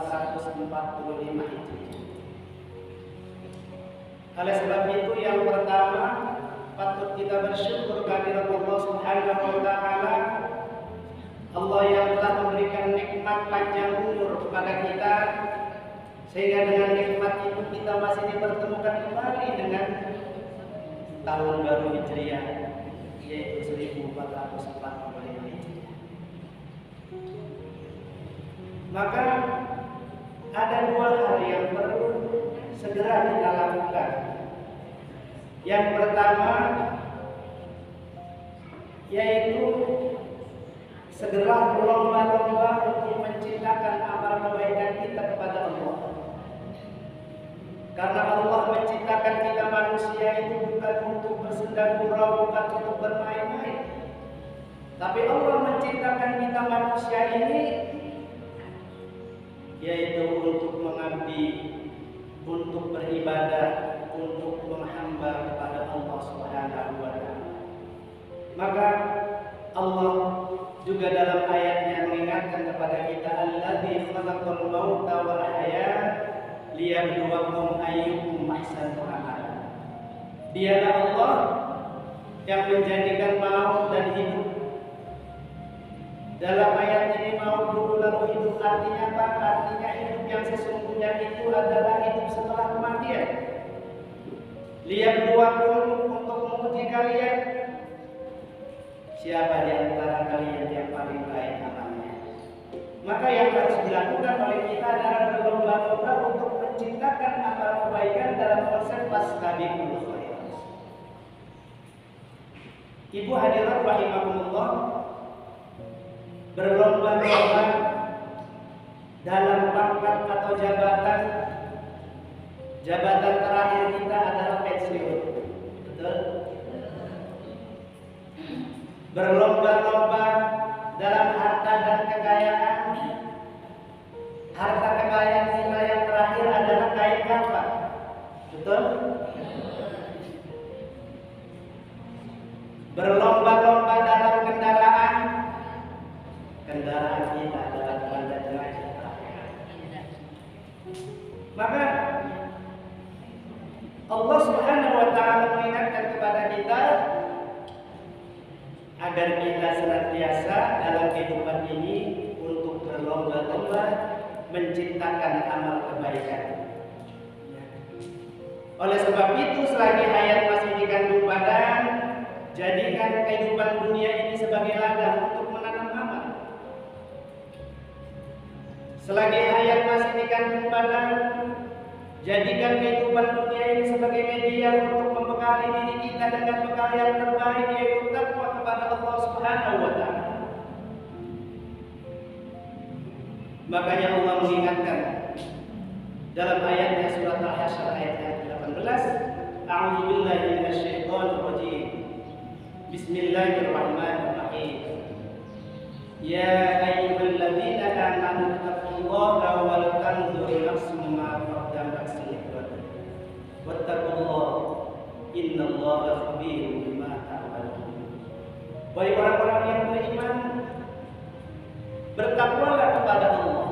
1445 Hijriah. Oleh sebab itu yang pertama patut kita bersyukur kehadirat Allah Subhanahu wa taala, Allah yang telah memberikan nikmat panjang umur kepada kita, sehingga dengan nikmat itu kita masih dipertemukan kembali dengan tahun baru Hijriah, yaitu 1445 Hijriah. Maka ada dua hal yang perlu segera kita lakukan. Yang pertama yaitu segera berlomba-lomba untuk menciptakan amal kebaikan kita kepada Allah. Karena Allah menciptakan kita manusia itu bukan untuk bersenda gurau, bukan untuk bermain-main. Tapi Allah menciptakan kita manusia ini yaitu untuk mengabdi, untuk beribadah, untuk menghamba kepada Allah Subhanahu wa taala. Maka Allah juga dalam ayatnya mengingatkan kepada kita, alladzi khalaqal mauta wal hayata liyabluwakum ayyukum ahsanu amala. Dialah Allah yang menjadikan maut dan hidup. Dalam ayat ini maut dulu lalu hidup artinya apa? Artinya hidup yang sesungguhnya itu adalah hidup setelah kematian. Liyabluwakum, untuk menguji kalian siapa di antara kalian yang paling baik amalnya. Maka yang harus dilakukan oleh kita adalah berlomba-lomba untuk menciptakan amal kebaikan dalam konsep fastabiqul khairat. Ibu hadirat rahimakumullah, berlomba-lomba dalam pangkat atau jabatan. Jabatan terakhir kita adalah pensiun. Betul? Berlomba-lomba dalam harta dan kekayaan. Harta kekayaan kita yang terakhir adalah kain kafan. Betul? Berlomba-lomba dalam kendaraan. Kendaraan kita adalah benda jenazah. Maka Allah Subhanahu wa taala mengingatkan kepada kita agar kita senantiasa dalam kehidupan ini untuk berlomba-lomba menciptakan amal kebaikan. Oleh sebab itu, selagi hayat masih dikandung badan, jadikan kehidupan dunia ini sebagai ladang untuk menanam amal. Selagi hayat masih dikandung badan, jadikan kehidupan dunia ini sebagai media untuk membekali diri kita dengan bekal yang terbaik, yaitu takwa kepada Allah Subhanahu wa taala. Makanya Allah mengingatkan dalam ayatnya surat Al-Hasyr ayat yang 18, A'udzu billahi minasyaitonir rajim. Bismillahirrahmanirrahim. Ya ayyuhalladzina amanu taqullaha wal tanzur nafsum ma qaddamat lighad. Wattaqullaha innallaha khabirun bima ta'malun. Wahai orang-orang yang beriman, bertakwalah kepada Allah.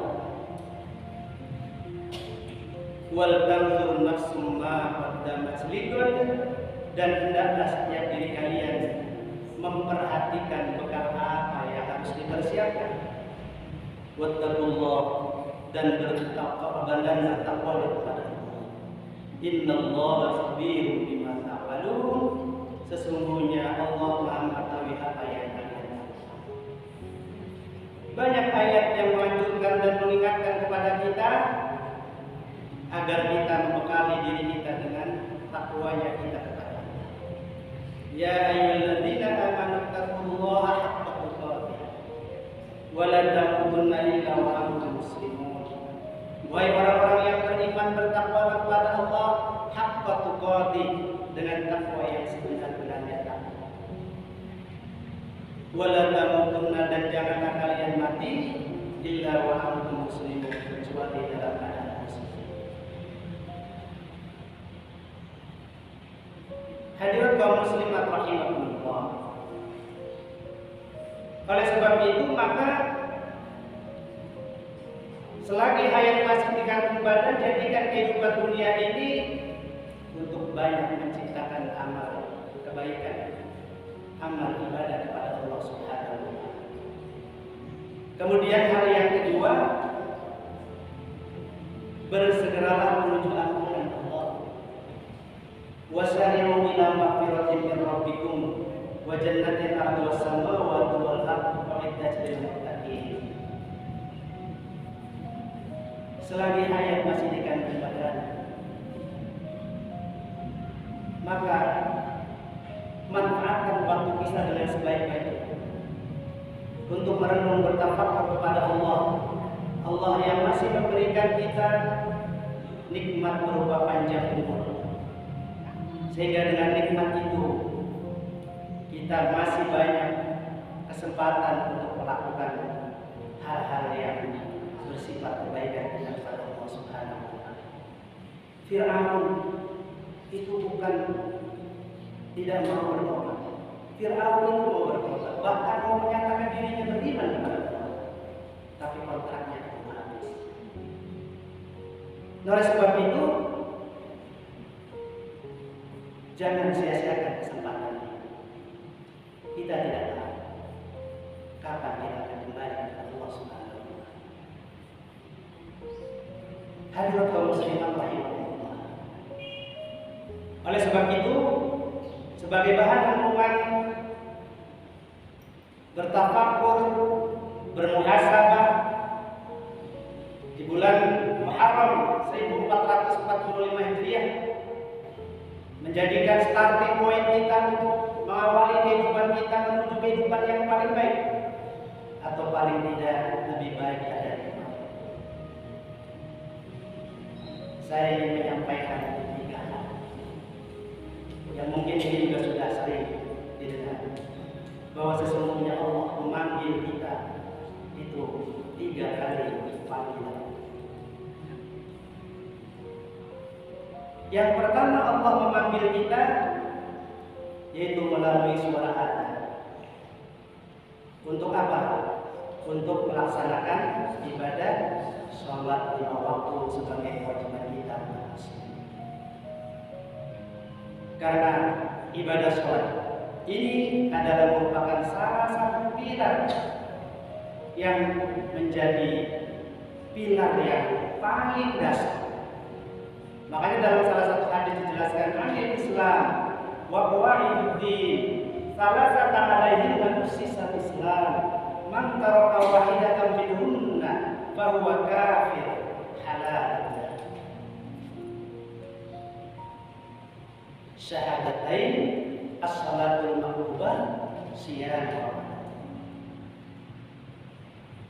Wal tanzur nafsum ma qaddamat lighad, dan hendaklah setiap diri kalian memperhatikan bekal apa yang harus dipersiapkan. Wattaqullah, dan bertakwa kepada Allah. Innallaha khabirun bima ta'malun, sesungguhnya Allah Maha mengetahui apa yang kalian lakukan. Banyak ayat yang menganjurkan dan mengingatkan kepada kita agar kita membekali diri kita dengan takwanya kita kepada Allah. Ya ayyuhalladzina amanu taqullaha haqqa tuqatih wa la tamutunna illa wa antum muslimun. Wahai orang-orang yang beriman, bertakwa kepada Allah haqqa tuqatih, dengan takwa yang sebenar-benarnya takwa. Wa la tamutunna, dan janganlah kalian mati illa wa antum muslimun, kecuali dalam keadaan muslim. Hadirat kaum muslimat rahimahumullah. Oleh sebab itu, maka Selagi hayat masih dikandung badan, jadikan kehidupan dunia ini untuk banyak menciptakan amal kebaikan, amal ibadah kepada Allah Subhanahu wa Ta'ala. Kemudian hal yang kedua, bersegeralah menuju ampunan Allah. Wasari'u ila maghfiratin min rabbikum wa jannatin 'arduha as-samawati wal ardu u'iddat lil muttaqin. Selagi hayat masih dikandung badan, maka manfaatkan waktu kita dengan sebaik-baiknya untuk merenung bertafakkur kepada Allah. Allah yang masih memberikan kita nikmat berupa panjang umur, sehingga dengan nikmat itu kita masih banyak kesempatan untuk melakukan hal-hal yang bersifat kebaikan kepada Allah Subhanahu wa Ta'ala. Fir'aun itu bukan tidak mau bertobat. Fir'aun itu mau bertobat, bahkan mau menyatakan dirinya beriman kepada Allah, tapi kontraknya itu habis. Oleh sebab itu, jangan sia-siakan kesempatan ini. Kita tidak tahu kapan kita akan kembali kepada Allah Subhanahu wa Ta'ala. Hadirat kaum muslimin rahimahullah. Oleh sebab itu, sebagai bahan renungan, bertafakkur, bermuhasabah di bulan Muharram 1445 Hijriah, menjadikan starting point kita untuk mengawali kehidupan kita menuju kehidupan yang paling baik, atau paling tidak lebih baik dari kemarin. Saya ingin menyampaikan tiga hal yang mungkin ini juga sudah sering didengar, bahwa sesungguhnya Allah memanggil kita itu 3 kali panggilan. Yang pertama, Allah memanggil kita yaitu melalui suara azan. Untuk apa? Untuk melaksanakan ibadah sholat 5 waktu sebagai kewajiban kita. Karena ibadah sholat ini adalah merupakan salah satu pilar yang menjadi pilar yang paling dasar. Makanya dalam salah satu hadis dijelaskan, Anil Islam wa qawaiduddin salasata alaihi wa nusisat Islam man taraka wahidatan minhunna fa huwa kafir halal. Syahadatain as-salatul maktubah siyam.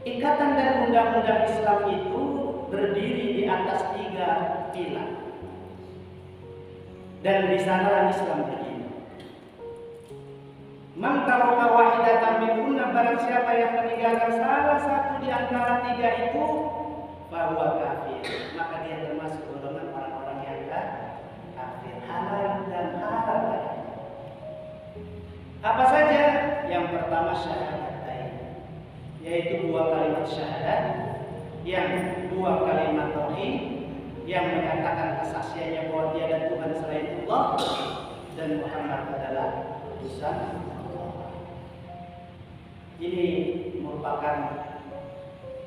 Ikatan dan undang-undang Islam itu berdiri di atas 3 pilar. Dan di sana Islam berdiri. Man taraka wahidatan minhunna, barang siapa yang meninggalkan salah satu di antara 3 itu, bahwa kafir, maka dia termasuk golongan orang-orang yang kafir. Halal dan haram. Apa saja? Yang pertama syahadatain, yaitu 2 kalimat syahadat, yang 2 kalimat tauhid, yang menyatakan kesaksiannya bahwa tiada Tuhan selain Allah dan Muhammad adalah utusan Allah. Ini merupakan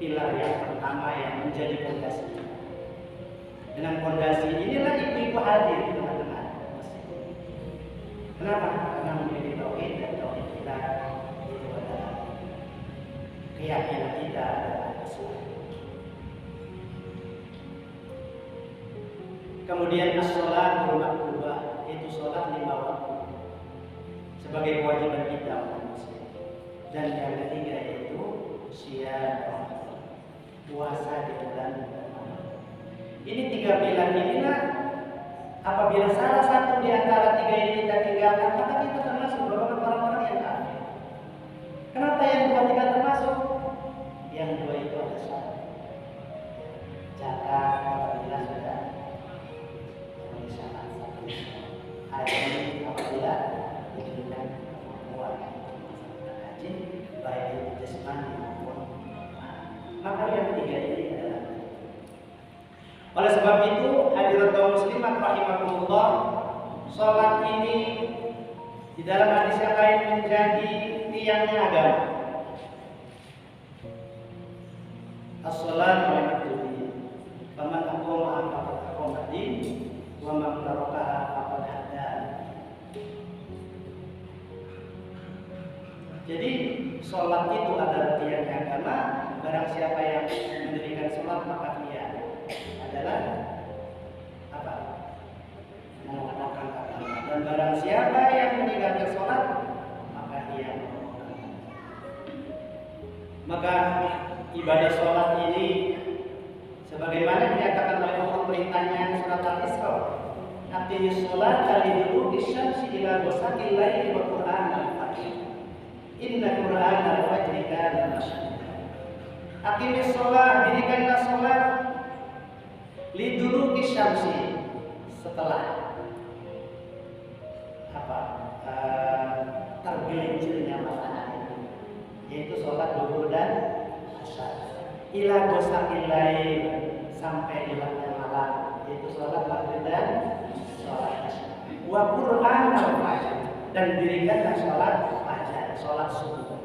pilar yang pertama yang menjadi fondasi. Dengan fondasi inilah ibu-ibu hadir, teman-teman. Kenapa? Karena memiliki tauhid, dan tauhid kita itu adalah keyakinan kita adalah Islam. Kemudian as-sholatul maktubah, itu sholat 5 waktu sebagai kewajiban kita umat muslim. Dan yang ketiga yaitu siyam, puasa di bulan Ramadan. Ini 3 pilar inilah, apabila salah satu di antara 3 ini kita tinggalkan, maka kita termasuk golongan orang-orang yang kafir. Kenapa yang 2 tidak termasuk? Yang 2 itu ada syarat. Zakat apabila sudah haji, apabila diberikan kemampuan haji, baik itu jasmani maupun maka yang 3 ini adalah Oleh sebab itu, hadirat kaum muslimat rahimakumullah, salat ini di dalam hadis yang lain menjadi tiangnya agama. As-salatu imaduddin. Faman aqama faqad aqama din wa man tarakaha faqad haddan. Jadi salat itu adalah tiangnya agama. Barang siapa yang mendirikan salat maka dia adalah apa? Mengamalkan agama. Dan barang siapa yang meninggalkan salat maka dia mengamalkan. Maka ibadah sholat ini sebagaimana dinyatakan oleh Allah perintahnya surat Al-Isra, "Aqimis sholata liduluki syamsi ila ghasaqil laili wa qur'anal fajr. Inna qur'anal fajri kana mashhuda." Aqimis sholat, dirikanlah sholat liduluki syamsi, setelah apa? Tergelincirnya matahari, yaitu sholat zuhur dan ila ghasaqil lail, sampai gelapnya malam, yaitu sholat maghrib dan sholat isya. Wa qur'anal fajr, dan dirikanlah sholat fajar, sholat subuh.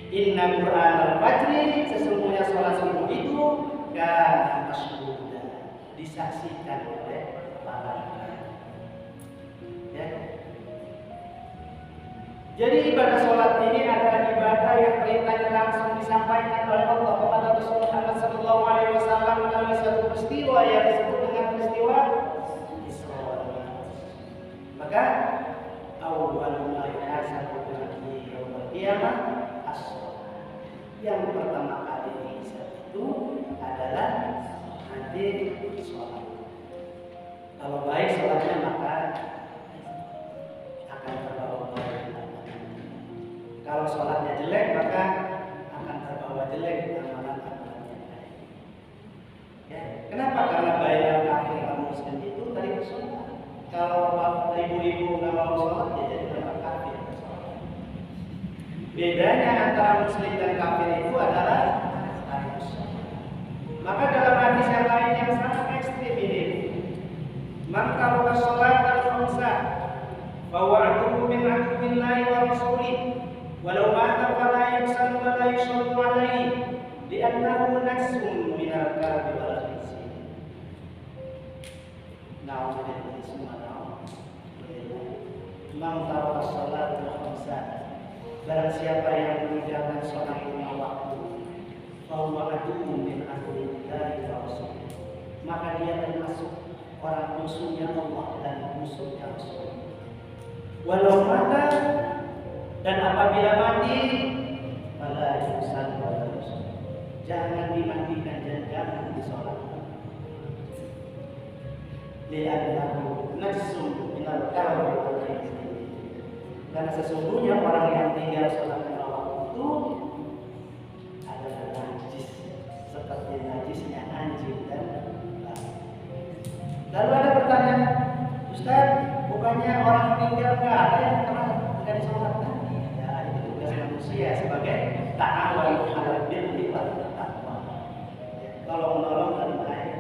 Inna qur'anal fajri, sesungguhnya sholat subuh itu kana mashhuda, disaksikan oleh para ulama. Ya. Jadi ibadah sholat ini adalah ibadah yang perintahnya langsung disampaikan oleh Allah kepada Rasulullah Muhammad SAW melalui satu peristiwa yang disebut dengan peristiwa Isra wal Mi'raj. Maka awal ma yuhasabu bihi yaumil qiyamah as-shalah. Yang pertama kali dihisab itu adalah nanti sholat. Kalau baik sholatnya maka akan terbawa baik. Kalau sholatnya jelek maka akan terbawa jelek amalan-amalannya. Ya, kenapa? Karena bayaran kafir dan muslim itu tadi sholat. Kalau ibu-ibu nggak mau sholat, ya jadi orang kafir. Bedanya antara muslim dan kafir itu adalah harus sholat. Maka dalam hadis yang lain yang sangat ekstrim ini, man taraka sholat al-khamsa bahwa aduhu min aduwillahi wa rasulih walau mata fala yusallu wa la yusallu alaihi li'annahu nasun min al-kadhib wal khisyan. Na'udzubillahi subhanahu man taraka salat al-khamsa, barang siapa yang meninggalkan salat lima waktu, bahwa aduhu min aduwillahi wa rasulih, maka dia termasuk orang musuhnya Allah dan musuhnya Rasul. Walau mata, dan apabila mati, fala yusallu wa la yusallu, jangan dimandikan dan jangan disolatkan. Li'annahu nasun minal kadhib wal khisyan, karena sesungguhnya orang yang tinggal sholat lima waktu itu adalah najis, seperti najisnya anjing dan babi. Lalu ada pertanyaan, Ustaz, bukannya orang meninggal nggak ada yang pernah tidak disolatkan? Manusia sebagai ta'awun 'alal birri wat taqwa, tolong menolong dan baik.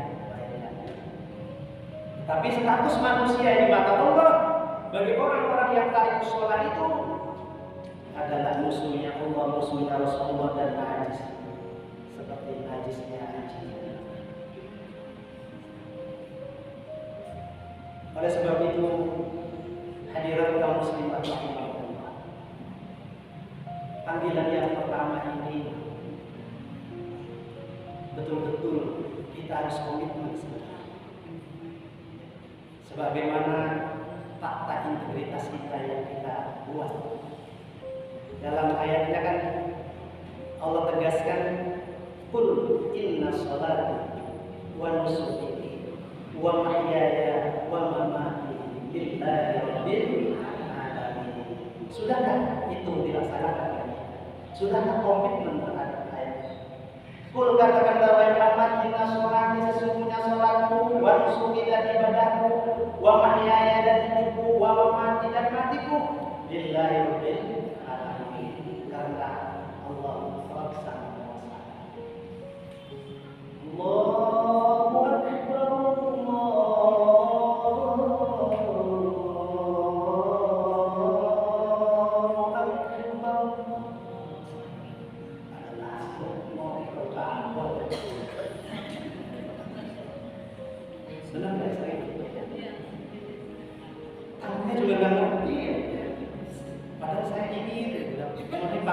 Tapi status manusia di mata Allah bagi orang-orang yang tarik sholat itu adalah musuhnya Allah, musuhnya Rasulullah dan najis, seperti najisnya anjing. Oleh sebab itu, hadirat kaum muslimat rahimahullah, panggilan yang pertama ini betul-betul kita harus komitmen sebenarnya. Sebagaimana fakta integritas kita yang kita buat. Dalam ayatnya kan Allah tegaskan, "Qul inna sholati wa nusuki wa mahyaya wa mamati lillahi rabbil alamin." Sudahkah itu dilaksanakan? Sudahkah komitmen terhadap ayat? Kul, katakanlah wahai Muhammad, inna sholati, sesungguhnya sholatku, wa nusuki dan ibadahku, wa mahyaya dan hidupku, wa mamati dan matiku, lillahi rabbil alamin, karena Allah Sang Kuasa. Allahu Akbar.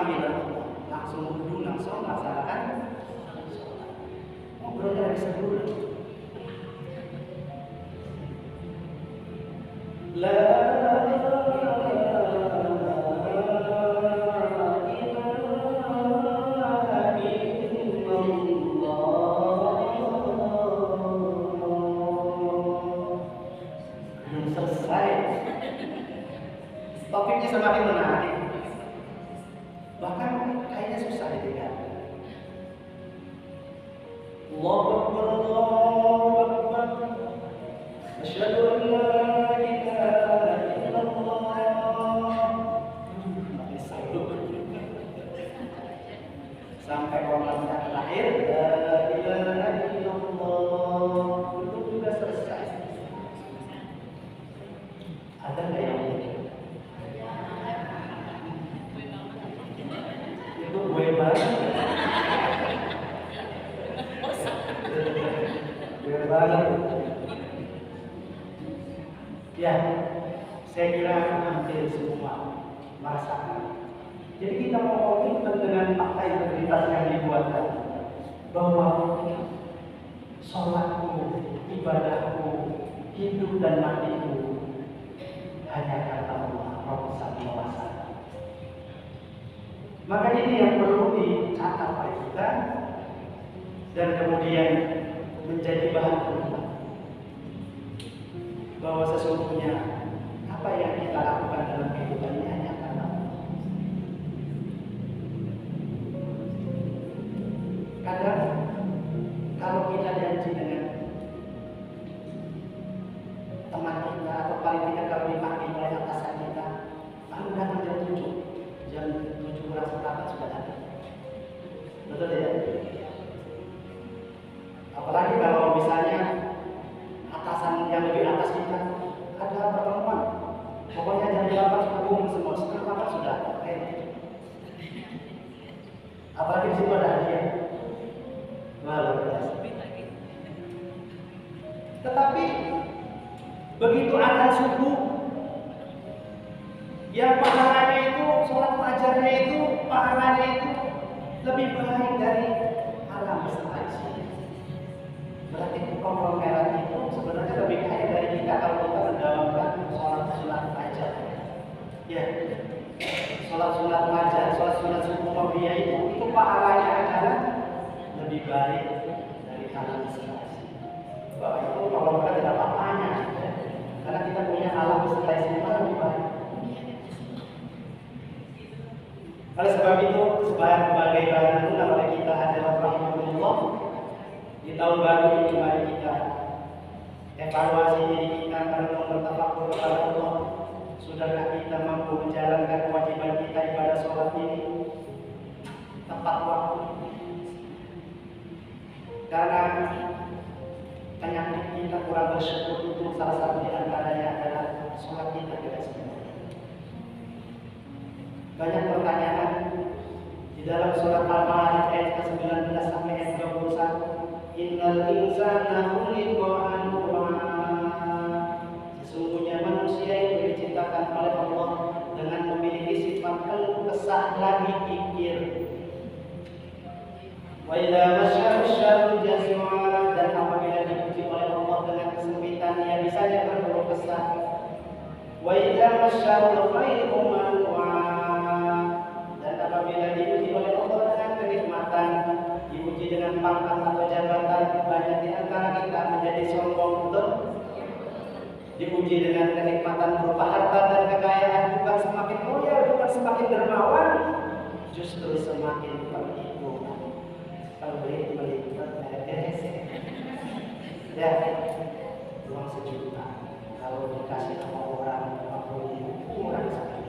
panggilan Allah, langsung wudhu, langsung melaksanakan sholat. Ngobrol dari sebulan. La topiknya semakin menarik, bahkan kayaknya susah ditinggalkan. Allahu Akbar, Allahu Akbar, asyhadu an la ilaha illallah. Sampai komat terakhir, la ilaha illallah, itu juga selesai. Ada nggak yang gue banget ya, saya kira hampir semua merasakan. Jadi kita mau komitmen dengan fakta integritas yang dibuatkan bahwa sholatku, ibadahku, hidup dan matiku hanya kata Allah Rabb Samawati. Maka ini yang perlu dicatat oleh kita dan kemudian menjadi bahan perenungan bahwa sesungguhnya apa yang kita lakukan dalam kehidupan ini hanya karena Allah. Kadang kalau kita janji dengan teman kita atau paling tidak kalau dipanggil oleh atasan kita, lalu datang jam 7, jam 7 kurang seperempat sudah datang. Betul ya? Apalagi kalau misalnya atasan yang lebih atas kita ada pertemuan, pokoknya jam 8 sudah kumpul semua, setengah 8 sudah ada. Apalagi di situ ada hadiah. Luar biasa. Tetapi begitu azan subuh, yang pahalanya itu, sholat fajarnya itu, pahalanya itu lebih baik dari alam semesta ini. Berarti konglomerat itu sebenarnya lebih kaya dari kita kalau kita mendawamkan sholat fajar. Ya, sholat fajar, sholat subuh mabiyah itu pahalanya adalah lebih baik dari alam semesta ini. Bahwa itu konglomerat tidak apa-apanya, ya. Karena kita punya alam semesta ini lebih baik. Oleh sebab itu, sebagai bahan renungan oleh kita adalah rahmatullah. Di tahun baru ini mari kita evaluasi diri kita, merenung bertafakur kepada Allah. Sudahkah kita mampu menjalankan kewajiban kita ibadah sholat ini tepat waktu? Karena penyakit kita kurang bersyukur itu salah satu di antaranya adalah sholat kita tidak sempurna. Banyak pertanyaan di dalam surat Al-Ma'arij ayat ke-19 sampai ayat 21. Innal insana khuliqa halu'a. Sesungguhnya manusia itu diciptakan oleh Allah dengan memiliki sifat keluh kesah lagi pikir. Wa idza masyahu syarru jazua, dan apabila dipuji oleh Allah dengan kesempitan ia bisanya berkeluh kesah. Wa idza masyahu khairu manwa, apabila dipuji oleh Allah dengan kenikmatan, dipuji dengan pangkat atau jabatan, banyak di antara kita menjadi sombong. Betul? Dipuji dengan kenikmatan berupa harta dan kekayaan, bukan semakin mulia, bukan semakin dermawan, justru semakin terhitung. Kalau melihat ya, uang 1 juta kalau dikasih sama orang 50.000 kurang sekali.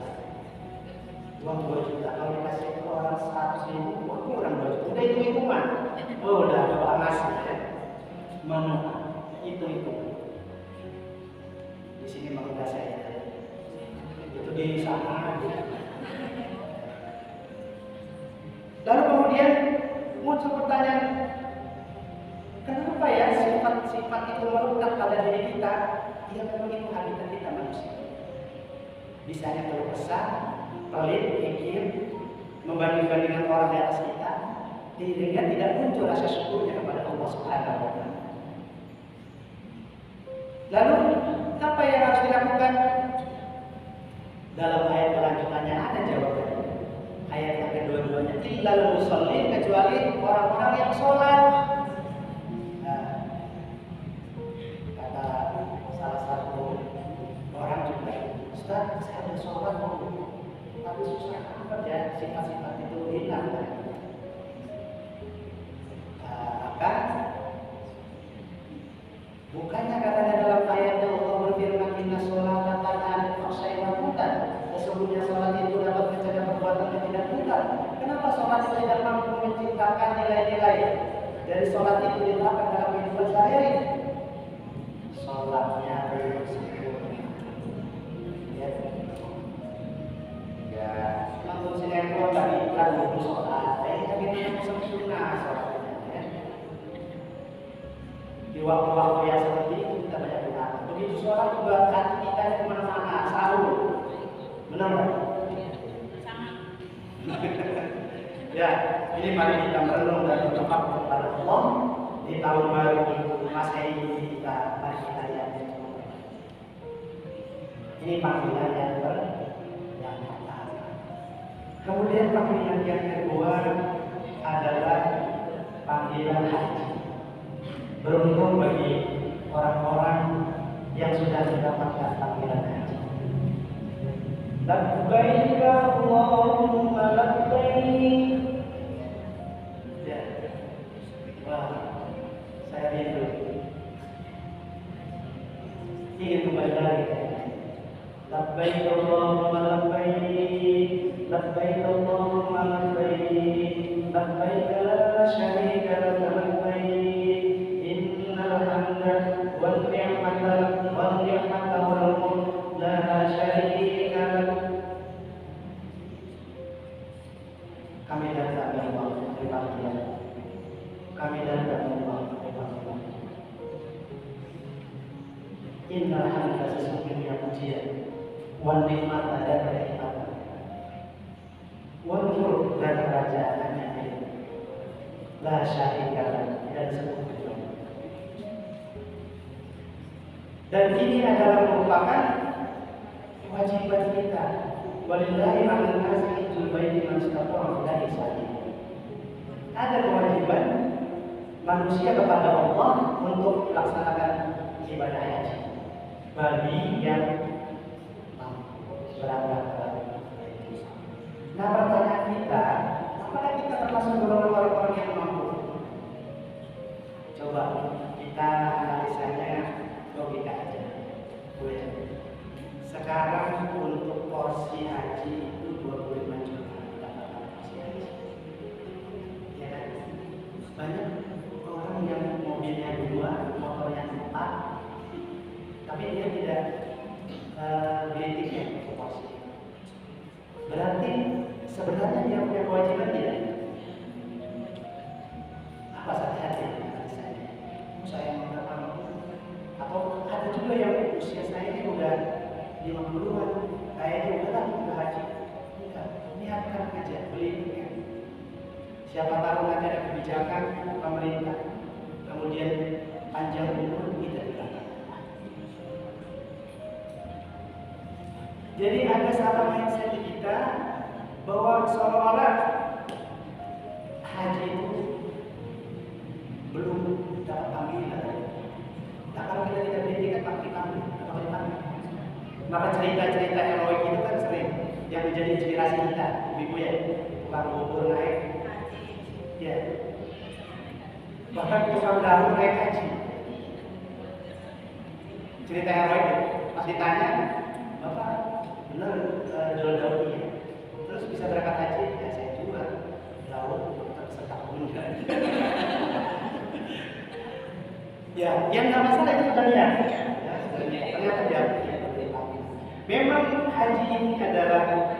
Uang 2 juta kalau dikasih ke orang 100.000 kurang 2 juta. Udah hitung-hitungan. Oh, udah doa ngasih ya. Mana itu. Di sini mengenai saya. Itu di sana. Lalu kemudian muncul pertanyaan, kenapa ya sifat-sifat itu melekat pada diri kita? Ya memang itu habitat kita manusia. Bisanya keluh kesah, pelit, pikir, membanding-bandingkan orang di atas kita, sehingga tidak muncul rasa syukurnya kepada Allah Subhanahu wa Ta'ala. Lalu apa yang harus dilakukan? Dalam ayat kelanjutannya ada jawabannya. Ayat yang kedua-duanya, illal musallin, kecuali orang-orang yang sholat. Nah, kata salah satu orang juga, Ustaz, saya udah sholat tapi susah banget ya, sifat-sifat itu hilang. Maka bukannya katanya dalam ayatnya Allah berfirman, inna sholata tanha 'anil fahsya'i wal munkar, sesungguhnya sholat itu dapat mencegah perbuatan yang tidak munkar. Kenapa sholat itu tidak mampu menciptakan nilai-nilai dari sholat itu diterapkan dalam kehidupan sehari-hari? Sholatnya belum sempurna. Ya, namun sinetron tadi iklan itu sholat, tapi belum sempurna sholatnya. Ya. Di waktu-waktu yang seperti itu kita banyak gunakan. Begitu sholat juga hati kita kemana-mana, sahur. Benar nggak? Ya, ini mari kita merenung dan berdoa kepada Allah di tahun baru Masehi ini kita mari kita lihat. Ini panggilan yang pertama. Kemudian panggilan yang kedua adalah panggilan haji. Beruntung bagi orang-orang yang sudah mendapatkan panggilan haji. Labbaik Allahumma labbaik. Ya. Wah, saya rindu. Ingin kembali lagi. Labbaik Allahumma labbaik. Labbaik Allahumma labbaik. Labbaik la syarika lak labbaik. Innal hamda wal ni'mata wal mulk la syarika lak. Kami datang ya Allah, terima kasih. Kami datang ya Allah, terima kasih. Innal hamda sesungguhnya pujian, wal ni'mata dan kenikmatan, wal mulk dan kerajaan hanya milik, la syarika lak, dan sekutu. Dan ini adalah merupakan kewajiban kita. Walillahi 'alan nasi hajjul baiti man istata'a ilaihi sabila. Ada kewajiban manusia kepada Allah untuk melaksanakan ibadah haji bagi yang mampu berangkat ke haji. Nah, pertanyaan kita, apakah kita termasuk golongan orang-orang yang mampu? Coba kita analisanya logika aja. Sekarang untuk porsi haji itu 25 juta dapatkan porsi haji. Ya kan? Banyak orang yang mobilnya 2, motornya 4, tapi dia tidak beli tiket untuk porsi. Berarti sebenarnya dia punya kewajiban tidak? Apa saja saya mau mampu? Atau ada juga yang usia saya ini udah 50-an, kayaknya udah haji. Enggak, niatkan aja beli tiket. Siapa tahu nanti ada kebijakan pemerintah, kemudian panjang umur kita dilakukan. Jadi ada salah mindset di kita bahwa seolah-olah haji itu belum dapat panggilan. Nah, kalau kita tidak beli tiket pasti kami. Maka cerita-cerita heroik itu kan sering yang menjadi inspirasi kita, ibu ya, tukang bubur naik, ya, bahkan tukang daun naik haji. Cerita heroik, pas ditanya, Bapak benar jual daun ya? Terus bisa berangkat haji? Ya saya jual daun setahun kan. Ya, yang nggak masalah itu sebenarnya. Ya, ternyata dia. Memang haji ini adalah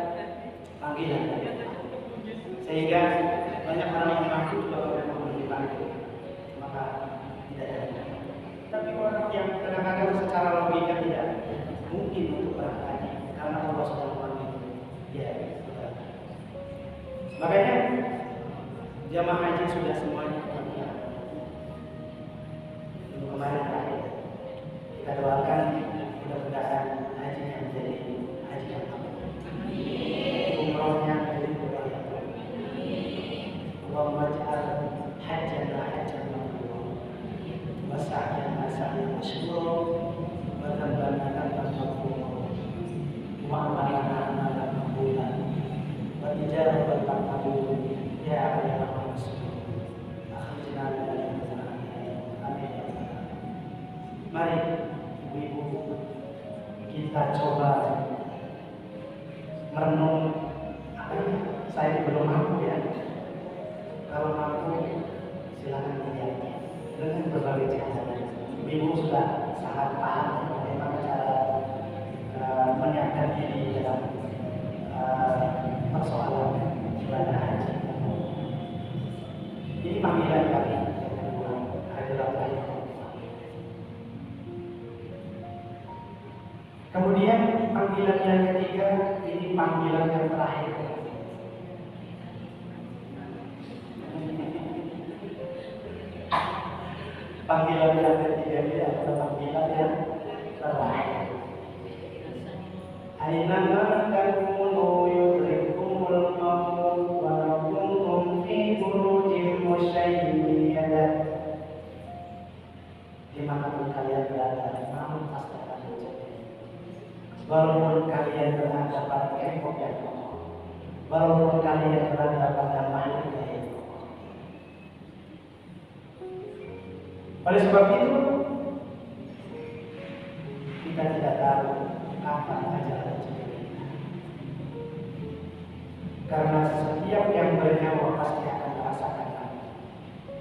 panggilan, sehingga banyak orang yang mengaku bahwa memang dipanggil, maka tidak ada. Tapi orang yang kadang-kadang secara logika tidak mungkin untuk berangkat haji karena Allah sudah memanggil dia. Makanya jamaah haji sudah semuanya kemarin terakhir kita doakan mudah-mudahan hajinya menjadi haji yang makbul, umrohnya menjadi umroh yang makbul. Allahumma ja'al hajjana hajjan mabrur wa sa'yana sa'yan masykur wa dhanbana dhanban maghfur wa amalana amalan maqbulan wa tijaratan taqabbal ya ayyuhal muslimun akhrijna min Mari ibu-ibu kita coba merenung. Saya belum mampu ya. Kalau mampu silakan lihat dengan berbagai cara. Ibu sudah sangat paham bagaimana cara menyiapkan diri dalam persoalan ibadah haji. Ini panggilan kami yang kedua adalah kemudian panggilan yang ketiga, ini panggilan yang terakhir. Panggilan yang ketiga ini adalah panggilan yang terakhir. Aina ma takunu yudrikumul maut wa kuntum fi burujin musyayyadah. Dimanapun kalian berada, namun pasti akan terjadi. Walaupun kalian berada pada tembok yang kokoh, walaupun kalian berada pada makhluk yang kokoh. Oleh sebab itu, kita tidak tahu kapan ajaran terjadi. Karena setiap yang bernyawa pasti akan merasakan mati.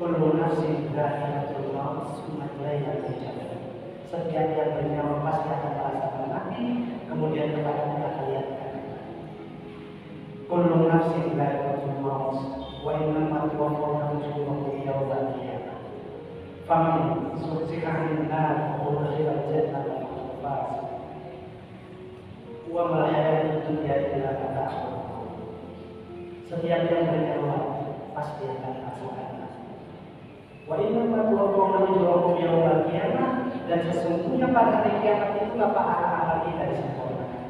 Kullu nafsin dha'iqatul maut, tsumma ilaina turja'un. Setiap yang bernyawa pasti akan merasakan mati, kemudian kepada kita kalian akan kembali. Kullu nafsin dha'iqatul maut, wa innama tuwaffawna ujurakum yawmal qiyamah. Faman zuhziha 'anil nar wa udkhila al-jannata faqad faz. Wa mal hayatud dunya illa mata'ul. Setiap yang bernyawa pasti akan merasakan mati. Wa innama tuwaffawna ujurakum yawmal qiyamah. Dan sesungguhnya pada hari kiamat itu amal kita disempurnakan.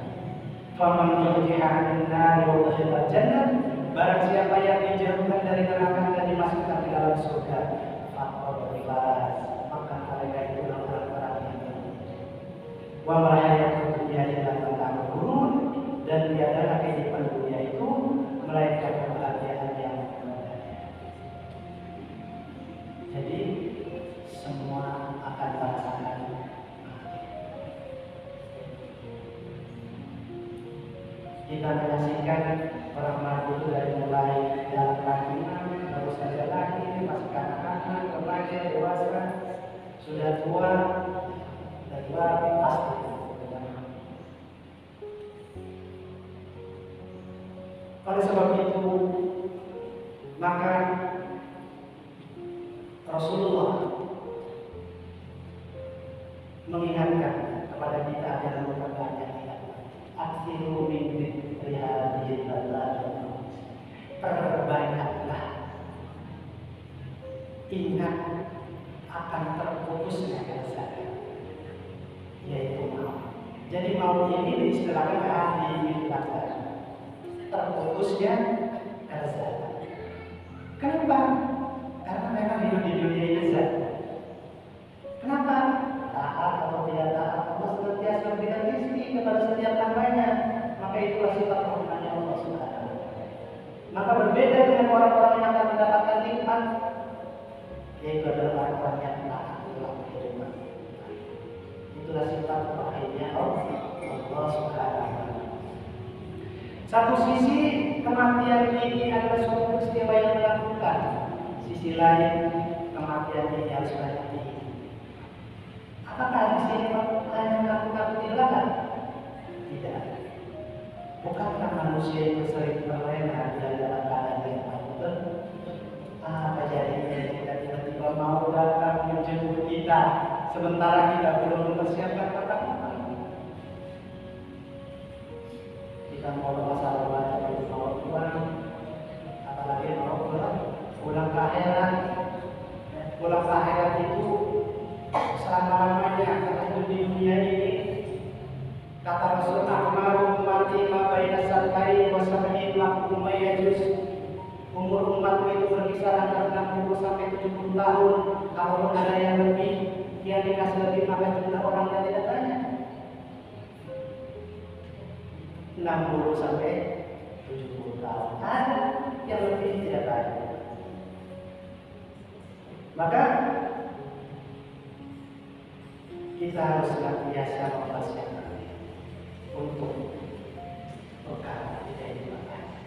Faman zuhziha 'anil nar wa udkhila al-jannah, barang siapa yang dijauhkan dari neraka dan dimasukkan ke dalam surga, maka mereka itu orang-orang yang beruntung. Wa ma hayatud dunya illa mata'ul ghurur, dan tiadalah kehidupan dunia itu melainkan kebahagiaan yang menggoda. Jadi semua akan merasakan mati. Kita menyaksikan orang mati itu dari mulai dalam kandungan, baru saja lahir, masih kanak-kanak, remaja, dewasa, sudah tua, pasti. Oleh sebab itu, maka Rasulullah mengingatkan kepada kita agar memperbanyak ingat. Aksiru min dzikri hadhil ladzat. Perbanyaklah ingat akan terputusnya kelezatan, yaitu maut. Jadi maut ini diistilahkan hadhil ladzat, terputusnya kelezatan. Kenapa? Karena memang hidup di dunia ini lezat. Kenapa? Taat atau tidak taat, Allah senantiasa memberikan rezeki kepada setiap hambanya. Maka itulah sifat rahmatnya Allah Subhanahu. Maka berbeda dengan orang-orang yang akan mendapatkan nikmat, yaitu adalah orang yang taat dalam kehidupan. Itulah sifat rahmatnya Allah Subhanahu. Satu sisi kematian ini adalah suatu peristiwa yang dilakukan. Sisi lain kematian ini harus banyak diingat. Apakah di sini hanya mengaku-ngaku dilarang? Tidak. Bukankah manusia itu sering terlena di dalam keadaan yang makmur? Apa jadinya jika tiba-tiba mau datang menjemput kita sementara kita belum mempersiapkan apa-apa? Kita mau masalah wajib, mau uang, apalagi kalau pulang ke akhirat. Pulang ke akhirat itu selama-lamanya, karena itu di dunia ini kata Rasul Ahmad ummati ma baina sabai wa sab'in lakum mayajus. Umur umatku itu berkisar antara 60 sampai 70 tahun. Kalau ada yang lebih, yang dikasih lebih, maka jumlah orang yang tidak banyak. 60 sampai 70 tahun. Ada yang lebih tidak banyak. Maka kita harus senantiasa mempersiapkan untuk perkara di kehidupan akhirat.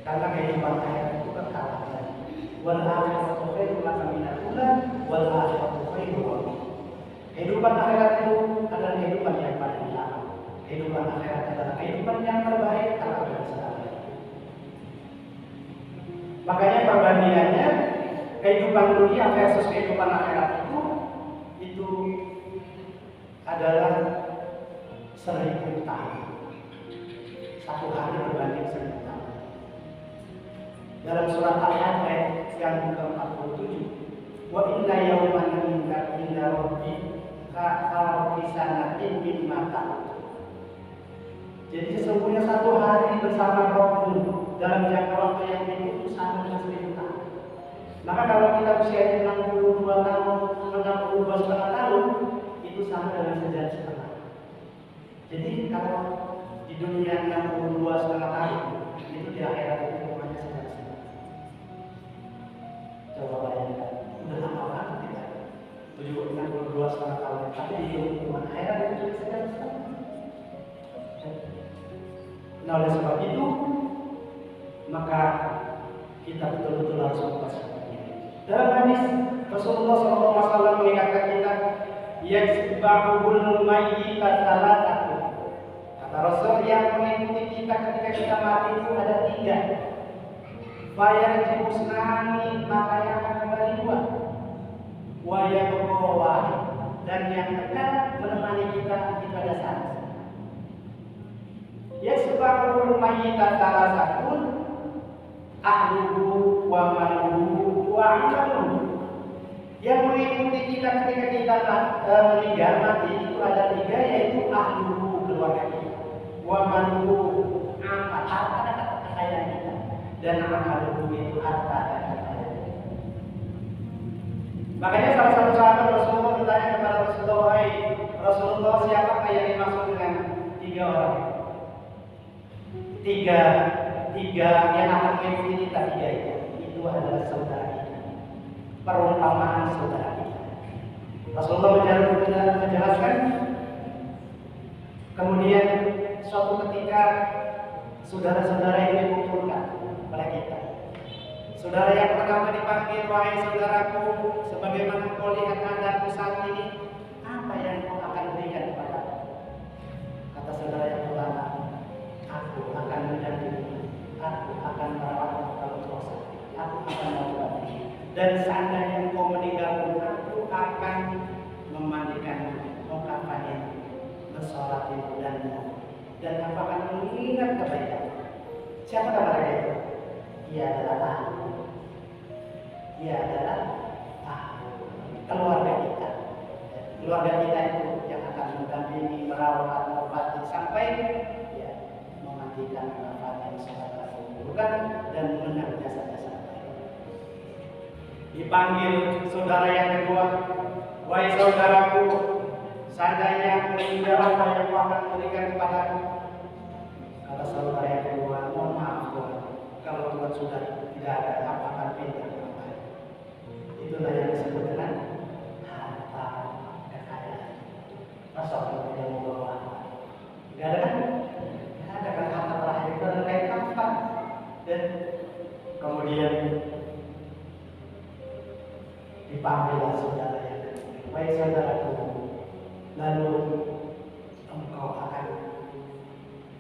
Karena kehidupan akhirat itu kekal. Wal akhiratu khairun laka minal ula wal akhiratu khairun. Kehidupan akhirat itu adalah kehidupan yang paling lama. Kehidupan akhirat adalah kehidupan yang terbaik kalau bersama. Makanya perbandingannya kehidupan dunia versus kehidupan akhirat itu adalah 1000 tahun. Satu hari berbanding 1000 tahun. Dalam surat Al-Hajj ayat yang ke-47, wa inna yawman inda rabbika ka-sanatin mimma ta'ud. Jadi sesungguhnya satu hari bersama Rabbmu dalam jangka waktu yang itu sama dengan 1000 tahun. Maka kalau kita usianya 62 tahun, 62,5 tahun, itu sama dengan sejarah setengah. Jadi kalau di dunia 62,5 tahun, itu di akhirat itu namanya sejarah setengah. Coba bayangkan, udah lama banget tidak? 62,5 tahun, tapi di dunia akhirat itu juga sejarah setengah. Nah oleh sebab itu, maka kita betul-betul harus mempersiapkan. Dalam hadis Rasulullah SAW mengingatkan kita, yasbahul mayyita salatatu. Kata Rasul, yang mengikuti kita ketika kita mati itu ada 3. Fayajibusnani, maka yang akan kembali 2. Wayabqawa, dan yang dekat menemani kita itu ada 1. Yasbahul mayyita salatun, ahluhu wa maluhu wa amaluhu. Yang mengikuti kita ketika kita meninggal mati itu ada 3, yaitu ahluhu, keluarga kita, wa maluhu, harta dan kekayaan kita, dan amaluhu itu harta dan kekayaan kita. Makanya salah satu sahabat Rasulullah bertanya kepada Rasulullah, Rasulullah, siapa yang dimaksud dengan 3 orang? 3 yang akan mengikuti kita 3 itu adalah saudara kita. Perumpamaan saudara kita. Rasulullah menjelaskan. Kemudian suatu ketika saudara-saudara itu dikumpulkan oleh kita. Saudara yang pertama dipanggil, wahai saudaraku, sebagaimana kau lihat keadaanku saat ini, apa yang kau akan berikan kepadaku? Kata saudara yang pertama, aku akan mendampingi, aku akan merawatmu kalau kau sakit, aku akan mengobati, dan seandainya engkau meninggal pun aku akan memandikanmu, mengkafanimu, mensolatimu dan aku akan mengingat kebaikanmu. Siapa mereka itu? Ia adalah aku. Ia adalah aku. Keluarga kita. Keluarga kita itu yang akan mendampingi, merawat, mengobati sampai memandikan, menghafalkan sholat bukan dan mendengar jasa-jasa. Dipanggil saudara yang kedua, wahai saudaraku, seandainya aku meninggal, apa yang kau akan berikan kepadaku? Kata saudara yang kedua, mohon maaf Tuhan, kalau Tuhan sudah tidak ada, apa akan pindah ke tempat. Itulah yang disebut dengan harta kekayaan. Masa orang tidak mau bawa harta? Tidak ada kan? Ada kan harta terakhir itu adalah kain kafan. Dan kemudian dipanggillah saudara yang kedua, wahai saudaraku, lalu engkau akan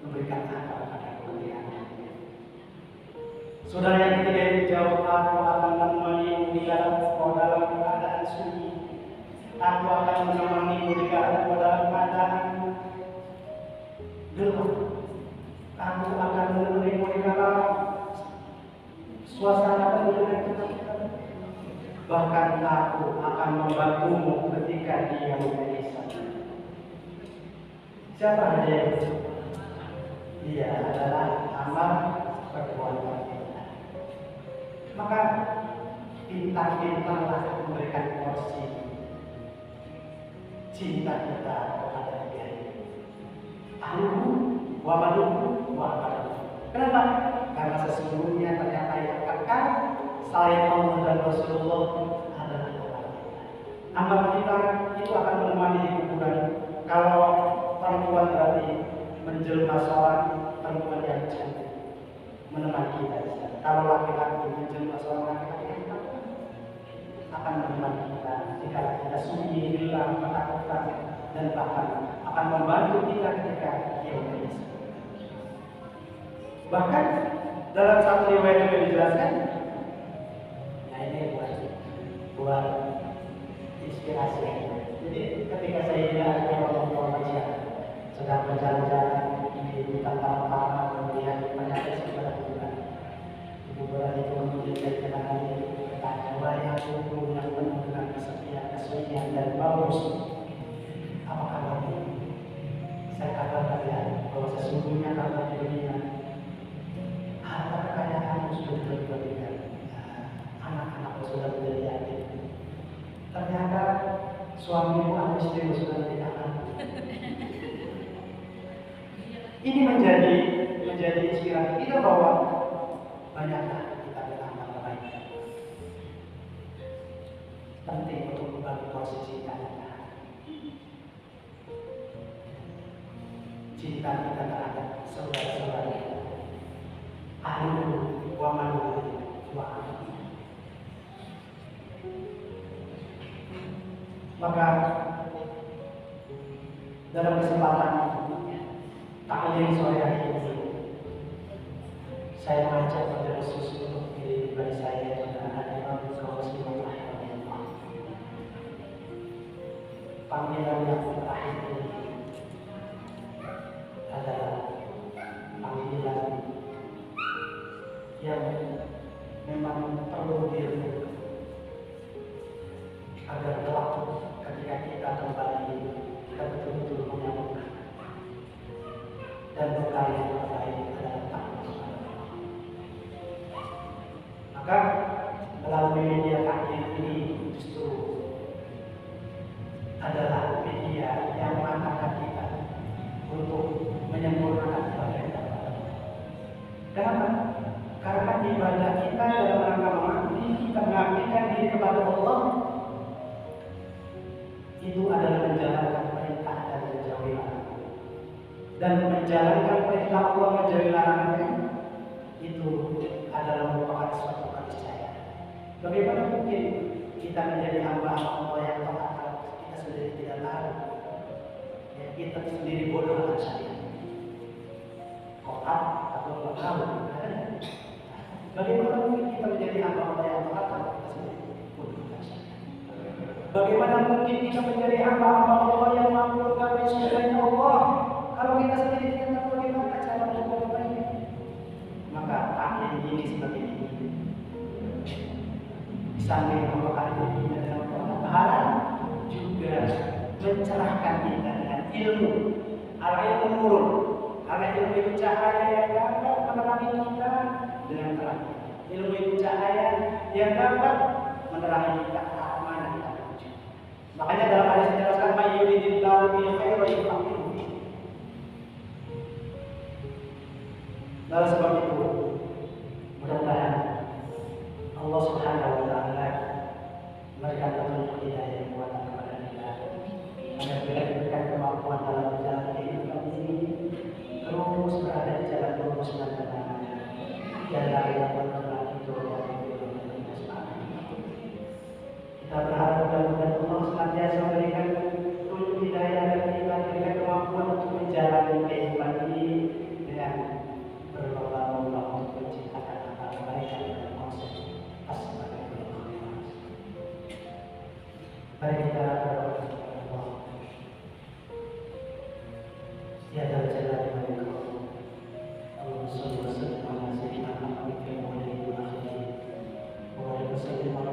memberikan apa kepada kemuliaan. Saudara yang ketiga itu jawab, aku akan menemanimu di dalam keadaan sunyi. Aku akan menemanimu di dalam keadaan gelap. Aku akan menemanimu di dalam membantumu ketika dia memisah. Siapa dia? Dia adalah amal perbuatan kita. Maka pintar-pintarlah memberikan porsi cinta kita kepada dia. Ahluhu wa maluhu wa amaluhu. Kenapa? Karena sesungguhnya ternyata yang kekal selain Allah dan Rasulullah adalah amal kita. Amal kita itu akan menemani di kuburan. Kalau perempuan berarti menjelma seorang perempuan yang cantik menemani kita. Kalau laki-laki menjelma seorang laki-laki yang cantik akan menemani kita jika kita sunyi, hilang, ketakutan, dan bahkan akan membantu kita ketika dia menyesal. Bahkan dalam satu riwayat juga dijelaskan, nah ini buat inspirasi. Jadi ketika saya lihat orang Malaysia sedang berjalan-jalan di hutan tanah, kemudian menyadari sebelah bulan. Bulan itu menjadi kenangan bertanya, wahai aku yang penuh dengan kesepian, kesunyian dan bagus. Apa kabarnya? Saya katakan ya bahwa sesungguhnya kabar dunia harta kekayaan sudah berlebihan, anak-anak sudah menjadi yatim. Ternyata suamimu atau istrimu sudah tidak ada. Ini menjadi inspirasi kita bahwa banyaklah kita beramal baik. Penting untuk berbagi porsi cinta kita. Cinta kita terhadap saudara-saudara kita. Ahluhu wa maluhu wa amaluhu. Maka dalam kesempatan taklim sore hari ini saya mengajak pada khusus untuk diri pribadi saya dan anak-anak Rasulullah SAW. Panggilan yang terakhir ini adalah panggilan yang memang perlu dirindu agar kelak ketika kita kembali kita betul-betul menyambut dan bekal yang terbaik adalah takwa kepada Allah. Maka melalui media taklim ini justru adalah media yang mengangkat kita untuk menyempurnakan ibadah kita kepada Allah. Kenapa? Karena ibadah kita dalam rangka mengabdikan diri kepada Allah itu adalah menjalankan perintah dan menjauhi larangan. Dan menjalankan perintah Allah menjauhi larangannya itu adalah merupakan suatu keniscayaan. Bagaimana mungkin kita menjadi hamba Allah yang taat kalau kita sendiri tidak tahu? Ya, kita sendiri bodoh akan saya. Taat atau tidak tahu? Bagaimana mungkin kita menjadi hamba Allah yang taat kalau kita sendiri bodoh akan saya? Bagaimana mungkin kita menjadi hamba Allah yang mampu menggapai surganya Allah kalau kita sendiri tidak tahu bagaimana cara menggapainya? Maka taklim ini seperti ini. Di samping membekali dunia dengan pahala, juga mencerahkan kita dengan ilmu. Al-ilmu nurun. Karena ilmu itu cahaya yang dapat menerangi kita dengan terang. Ilmu itu cahaya yang dapat menerangi kita ke arah mana kita menuju. Makanya dalam hadis dijelaskan mayyuridillahu bil khairi yufaqihuhu. Oleh sebab itu, mudah-mudahan Allah Subhanahu wa Ta'ala memberikan petunjuk hidayah yang kuat kepada kita, agar kita diberikan kemampuan dalam berjalan kehidupan ini, terus berada di jalan lurus dan benar, jalan yang benar itu yang kita berharap mudah-mudahan Allah senantiasa memberikan petunjuk hidayah dan kita diberikan kemampuan untuk menjalani kehidupan ini dengan berlomba-lomba untuk menciptakan hal kebaikan dan konsep asma dan khairat. Mari kita berdoa kepada Allah. Ya Dzal Jalali wal Ikram. Allahumma shalli wa sallim ala sayyidina Muhammadin wa ala alihi wa sahbihi wa sallim ala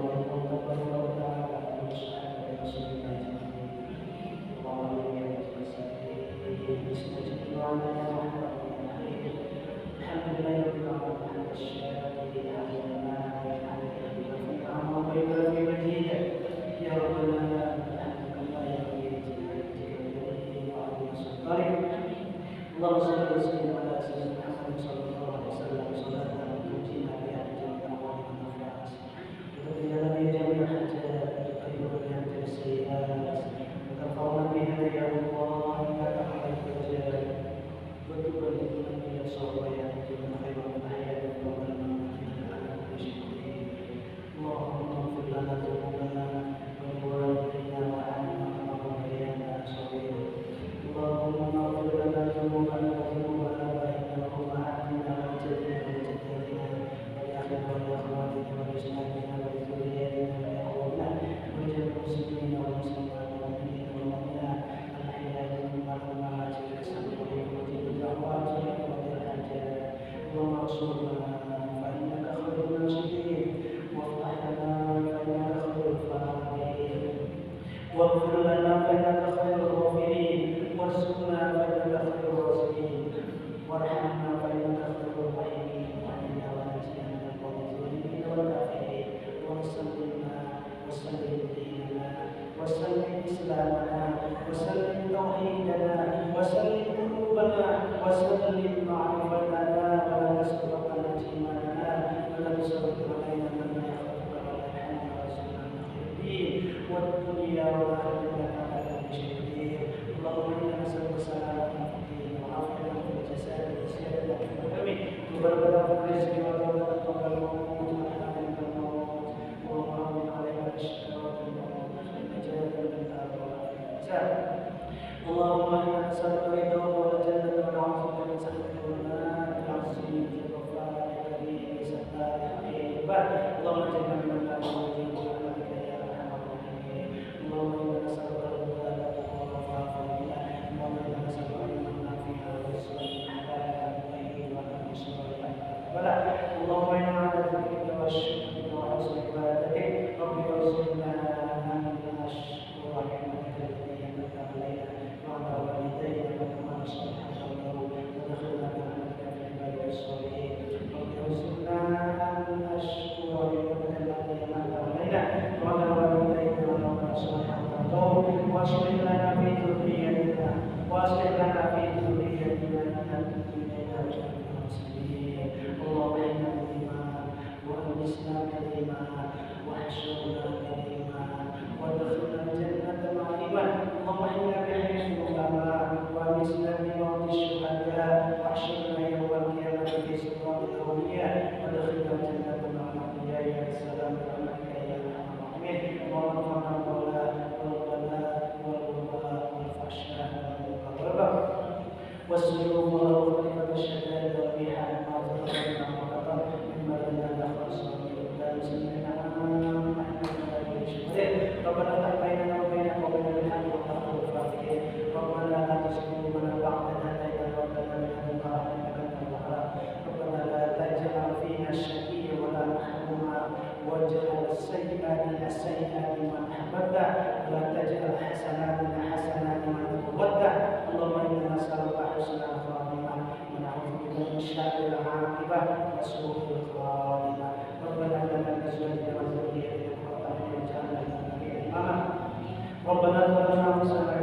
واغفر لنا فإنك خير الغافرين، وارزقنا فإنك خير الرازقين، وارحمنا فإنك خير الراحمين، وأعنا ونجنا من القوم الظالمين والكافرين، وسلمنا وسلم ديننا وسلم إسلامنا وسلم توحيدنا وسلم قلوبنا وسلم معرفتنا ولا تسلط على إيماننا ولا تسلط علينا من لا يخافك ولا يرحمنا وارزقنا من خير الدين والدنيا والآخرة على كل شيء قدير. اللهم إنا نسألك سلامة في الدين وعافية في الجسد وزيادة في العلم وبركة في الرزق وتوبة قبل الموت وحياة عند الموت اللهم علينا بالشكوى والموت والنجاة من النار والعافية. اللهم إنا نسألك رضاك والجنة ونعوذ بك من سخطك والنار العظيم الغفار الكريم الستار الحكيم. اللهم اجعلنا من النار برحمتك يا أرحم الراحمين. اللهم إنا نسألك الهدى والعفاف والغنى. اللهم إنا نسألك علما نافعا ورزقا حلالا طيبا وعملا صالحا متقبلا. اللهم إنا على ذكرك وشكرك وحسن عبادتك رب ارزقنا أن نشكر نعمتك التي أنعمت علينا وعلى والدينا وكما صلحت له ودخلنا برحمتك في عبادك الصالحين. رب ارزقنا أن نشكر نعمتك التي أنعمت علينا وعلى والدينا وكما صلحت له واصلح لنا في ذريتنا واصلح لنا في ذريتنا إنك إلينا وجعلنا مسلمين. اللهم إنا بالإيمان وأنسنا بالإيمان واحشرنا بالإيمان وادخلنا الجنة مع الإيمان. اللهم إنا بحيث العلماء وأنسنا بموت الشهداء واحشرنا يوم القيامة في صراط الأولياء وادخلنا الجنة مع الأنبياء يا سلام برحمتك يا أرحم الراحمين. اللهم ارفعنا البلاء والبلاء والوباء والفحشاء والمنكر والبغي والسلوك والخليفة الشدائد والريحان ما ظهر منها وبطن مما لنا نخلص لا مسلمين ربنا افتح بيننا وبين قومنا بالحق والحق والفاتحين. ربنا لا تزغ قلوبنا بعد إذ هديتنا وهب لنا من لدنك رحمة إنك أنت الوهاب. ربنا لا تجعل فينا شقيا ولا محروما واجعل السيئات من أحببت ولا تجعل حسناتنا حسنات من تودت. اللهم إنا نسألك حسن الخاتمة ونعوذ بك من شر العاقبة وسوء الخاتمة. ربنا هب لنا من أزواجنا وذريتنا قرة أعين واجعلنا للمتقين إماما. ربنا ظلمنا أنفسنا